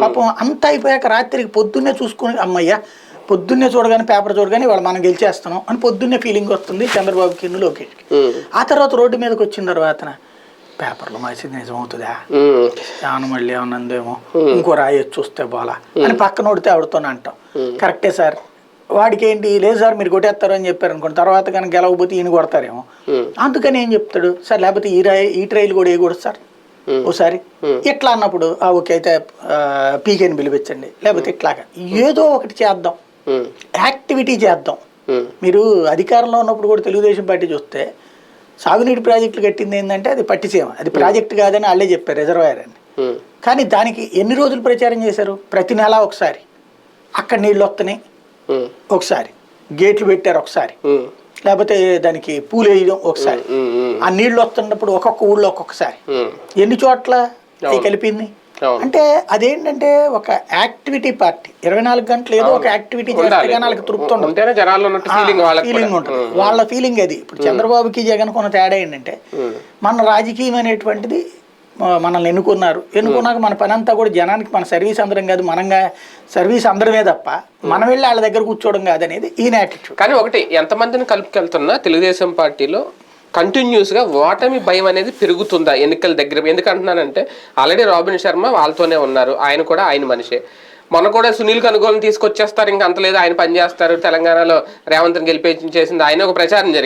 పాపం అంతా అయిపోయాక రాత్రికి పొద్దున్నే చూసుకుని అమ్మయ్య పొద్దున్నే చూడగానే పేపర్ చూడగానే వాళ్ళు మనం గెలిచేస్తున్నాం అని పొద్దున్నే ఫీలింగ్ వస్తుంది చంద్రబాబుకి లోకేష్కి. ఆ తర్వాత రోడ్డు మీదకి వచ్చిన తర్వాత పేపర్లో మాసింది నిజం అవుతుందా, ఏమన్నా మళ్ళీ ఏమన్నా అందేమో, ఇంకో రాయొచ్చు చూస్తే పోలా అని పక్కన కొడితే ఆవిడతోనే అంటాం. కరెక్టే సార్, వాడికి ఏంటి లేదు సార్ మీరు కొట్టేస్తారు అని చెప్పారు అనుకోండి, తర్వాత కనుక గెలవకపోతే ఈయన కొడతారేమో, అందుకని ఏం చెప్తాడు సార్ లేకపోతే ఈ ట్రైల్ కూడా వేయకూడదు సార్ ఓసారి ఇట్లా అన్నప్పుడు ఓకే అయితే పీకేని పిలిపించండి, లేకపోతే ఇట్లాగా ఏదో ఒకటి చేద్దాం, యాక్టివిటీ చేద్దాం. మీరు అధికారంలో ఉన్నప్పుడు కూడా తెలుగుదేశం పార్టీ చూస్తే సాగునీటి ప్రాజెక్టులు కట్టింది ఏంటంటే అది పట్టిసీమ, అది ప్రాజెక్టు కాదని వాళ్ళే చెప్పారు రిజర్వాయర్ అని. కానీ దానికి ఎన్ని రోజులు ప్రచారం చేశారు? ప్రతి నెల ఒకసారి అక్కడ నీళ్ళు వస్తున్నాయి, ఒకసారి గేట్లు పెట్టారు, ఒకసారి లేకపోతే దానికి పూలు వేయడం ఒకసారి, ఆ నీళ్లు వస్తున్నప్పుడు ఒక్కొక్క ఊళ్ళో ఒక్కొక్కసారి, ఎన్ని చోట్ల కలిపింది అంటే అదేంటంటే ఒక యాక్టివిటీ పార్టీ. 24 గంటలు ఏదో ఒక యాక్టివిటీ చేస్తే వాళ్ళకి తృప్తి ఉండదు, ఫీలింగ్ ఉంటుంది, వాళ్ళ ఫీలింగ్ అది. ఇప్పుడు చంద్రబాబుకి జగన్ కొన్న తేడా ఏంటంటే మన రాజకీయం అనేటువంటిది మనల్ని ఎన్నుకున్నాక మన పని అంతా కూడా జనానికి మన సర్వీస్ అందడం కాదు, మనంగా సర్వీస్ అందడమే తప్ప మనం వెళ్ళి వాళ్ళ దగ్గర కూర్చోవడం కాదనేది ఈయన యాటిట్యూడ్. కానీ ఒకటి ఎంతమందిని కలుపుకెళ్తున్నా తెలుగుదేశం పార్టీలో కంటిన్యూస్గా ఓటమి భయం అనేది పెరుగుతుందా ఎన్నికల దగ్గర? ఎందుకంటున్నానంటే ఆల్రెడీ రాబిన్ శర్మ వాళ్ళతోనే ఉన్నారు, ఆయన కూడా ఆయన మనిషే. మొన్న కూడా సునీల్ కనుగోలు తీసుకొచ్చేస్తారు, ఇంకా అంత లేదు ఆయన పని చేస్తారు, తెలంగాణలో రేవంత్ని గెలిపించేసింది ఆయన ఒక ప్రచారం జరిగింది.